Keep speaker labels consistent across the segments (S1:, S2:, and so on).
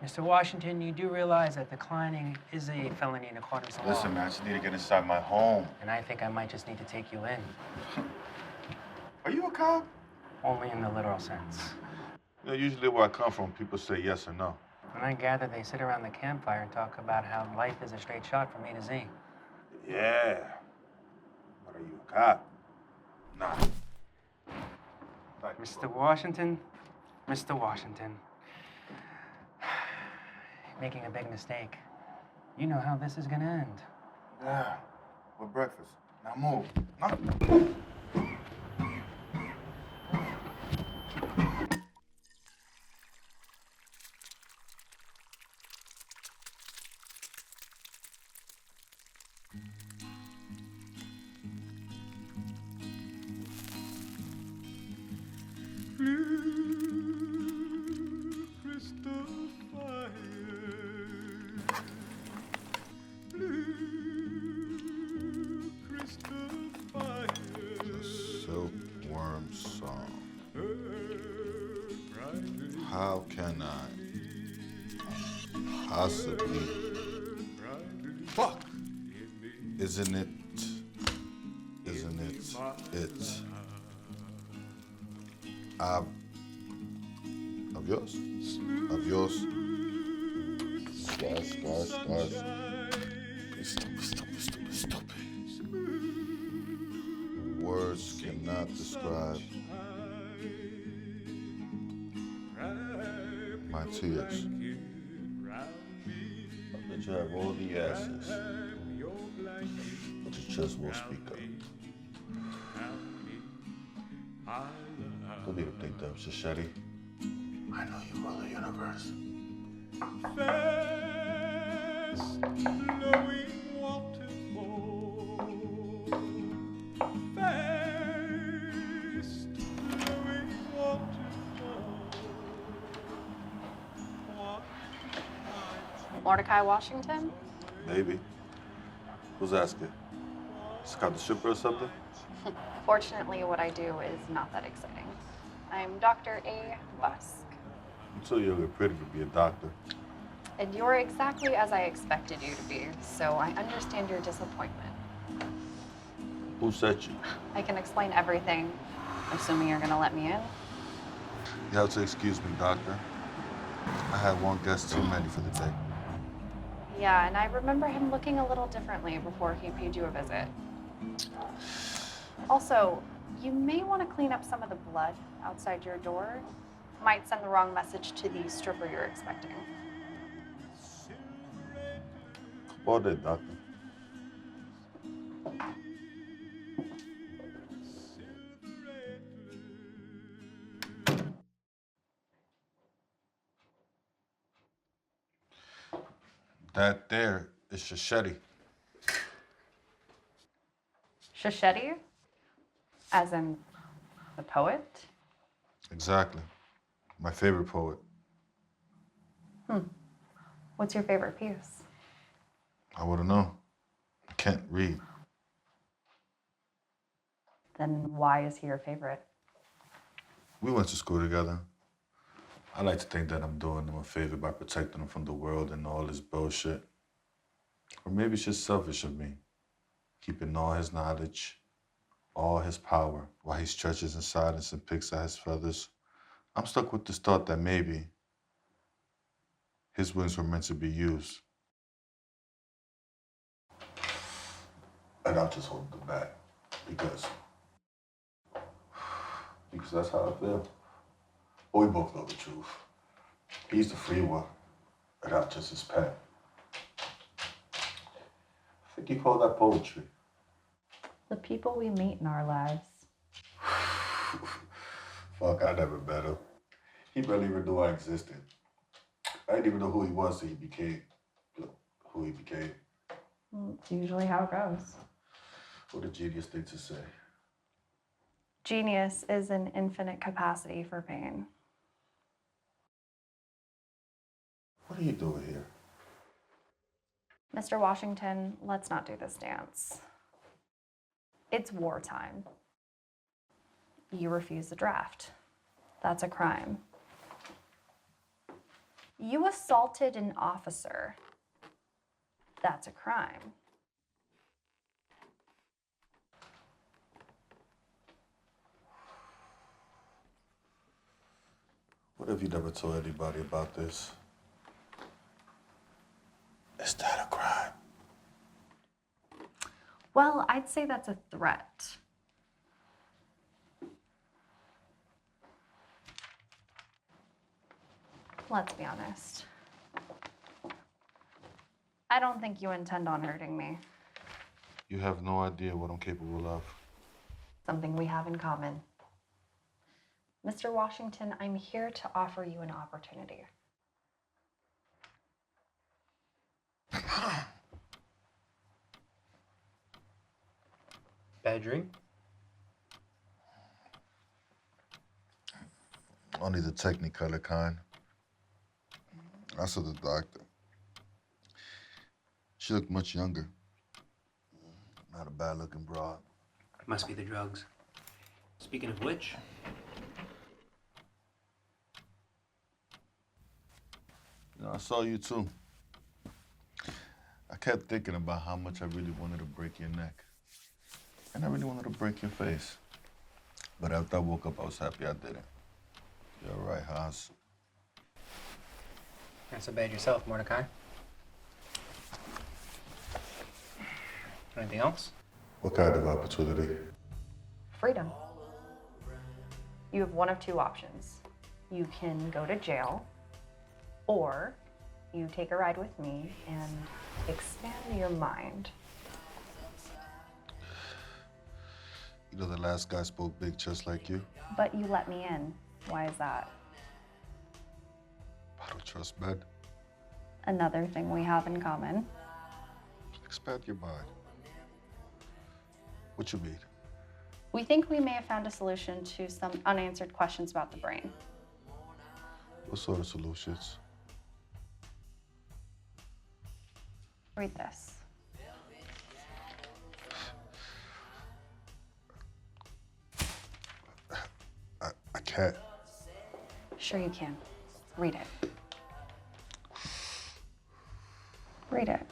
S1: Mr. Washington, you do realize that declining is a felony in accordance with law.
S2: Listen, man, I just need to get inside my home.
S1: And I think I might just need to take you in.
S2: Are you a cop?
S1: Only in the literal sense.
S2: You know, usually where I come from, people say yes or no.
S1: And I gather they sit around the campfire and talk about how life is a straight shot from A to Z.
S2: Yeah. But are you a cop? Nah.
S1: Mr. Washington, Mr. Washington. You're making a big mistake. You know how this is gonna end.
S2: Yeah. For breakfast. Now move. No. Silkworm song. How can I possibly? Fuck! Isn't it? It's of yours? Of yours? Stars. Stupid. Words cannot describe my tears. I bet you have all the asses, but you just won't speak up. Don't need to think that, Shasheti. I know you rule the universe.
S3: Fast flowing waterfall. Fast flowing waterfall.
S4: Mordecai Washington?
S2: Maybe. Who's asking? Scout the shipper or something?
S4: Fortunately, what I do is not that exciting. I'm Dr. A. Busk.
S2: I'm too young and pretty to be a doctor.
S4: And you're exactly as I expected you to be, so I understand your disappointment.
S2: Who sent you?
S4: I can explain everything, assuming you're gonna let me in.
S2: You have to excuse me, doctor. I had one guest too many for the day.
S4: Yeah, and I remember him looking a little differently before he paid you a visit. Also, you may want to clean up some of the blood outside your door. Might send the wrong message to the stripper you're expecting.
S2: Come on then, doctor. That there is Shasheti.
S4: Shasheti? As in the poet?
S2: Exactly. My favorite poet.
S4: What's your favorite piece?
S2: I wouldn't know. I can't read.
S4: Then why is he your favorite?
S2: We went to school together. I like to think that I'm doing him a favor by protecting him from the world and all this bullshit. Or maybe it's just selfish of me, keeping all his knowledge, all his power, while he stretches in silence and picks at his feathers. I'm stuck with this thought that maybe his wings were meant to be used. And I'll just hold them back because that's how I feel. But we both know the truth. He's the free one, and I'm just his pet. I think you call that poetry.
S4: The people we meet in our lives.
S2: Fuck, I never met him. He barely even knew I existed. I didn't even know who he was till he became who he became.
S4: It's usually how it goes.
S2: What a genius thing to say.
S4: Genius is an infinite capacity for pain.
S2: What are you doing here?
S4: Mr. Washington, let's not do this dance. It's wartime. You refuse the draft. That's a crime. You assaulted an officer. That's a crime.
S2: What have you never told anybody about this? Is that a crime?
S4: Well, I'd say that's a threat. Let's be honest. I don't think you intend on hurting me.
S2: You have no idea what I'm capable of.
S4: Something we have in common. Mr. Washington, I'm here to offer you an opportunity.
S1: Bad dream?
S2: Only the Technicolor kind. I saw the doctor. She looked much younger. Not a bad-looking broad.
S1: Must be the drugs. Speaking of which,
S2: You know, I saw you too. I kept thinking about how much I really wanted to break your neck. And I really wanted to break your face. But after I woke up, I was happy I didn't. You're right, Haas.
S1: not so bad yourself, Mordecai. Anything else?
S2: What kind of opportunity?
S4: Freedom. You have one of two options. You can go to jail, or you take a ride with me and expand your mind.
S2: You know, the last guy spoke big just like you.
S4: But you let me in. Why is that?
S2: I don't trust men.
S4: Another thing we have in common.
S2: Expand your mind. What you mean?
S4: We think we may have found a solution to some unanswered questions about the brain.
S2: What sort of solutions?
S4: Read this.
S2: I can't.
S4: Sure you can. Read it. Read it.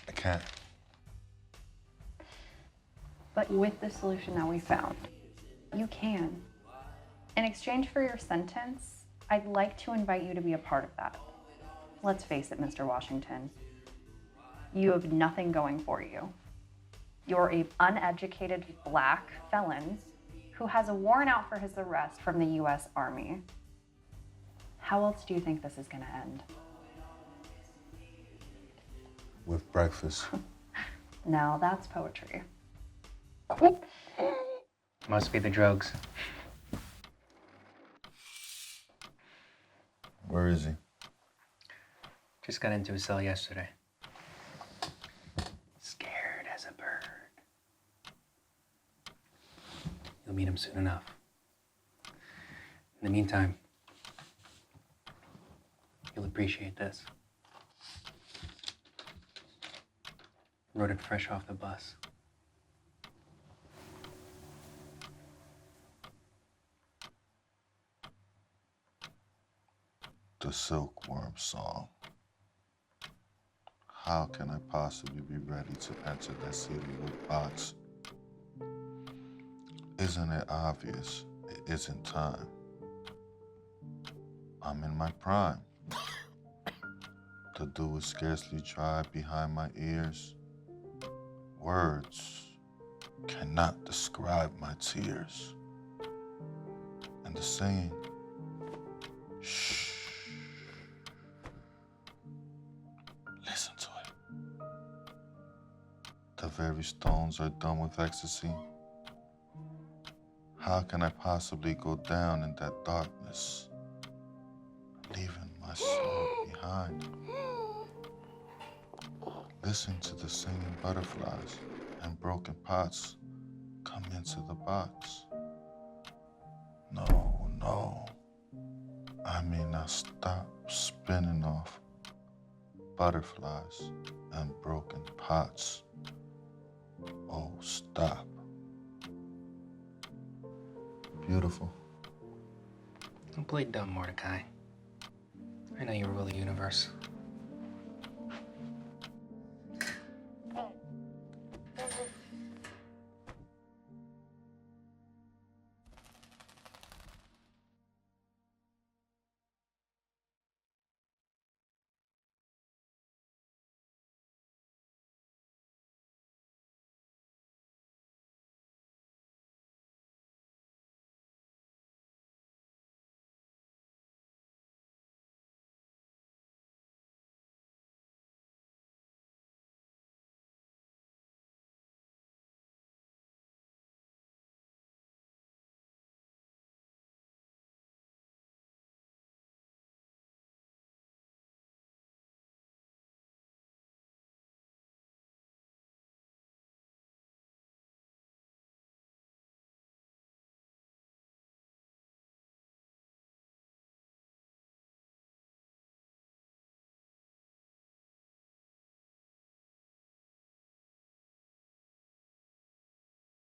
S2: I can't.
S4: But with the solution that we found, you can. In exchange for your sentence, I'd like to invite you to be a part of that. Let's face it, Mr. Washington. You have nothing going for you. You're an uneducated black felon who has a warrant out for his arrest from the US Army. How else do you think this is going to end?
S2: With breakfast.
S4: Now that's poetry.
S1: Must be the drugs.
S2: Where is he?
S1: Just got into his cell yesterday. Scared as a bird. You'll meet him soon enough. In the meantime, you'll appreciate this. Wrote it fresh off the bus.
S2: The Silkworm Song. How can I possibly be ready to enter that cedarwood box? Isn't it obvious it isn't time? I'm in my prime. The dew is scarcely dry behind my ears. Words cannot describe my tears. And the saying, shh. Listen to it. The very stones are done with ecstasy. How can I possibly go down in that darkness, leaving my soul behind? Listen to the singing butterflies and broken pots come into the box. No, no, I may not stop spinning off butterflies and broken pots. Oh, stop. Beautiful.
S1: Don't play dumb, Mordecai. I know you rule the universe.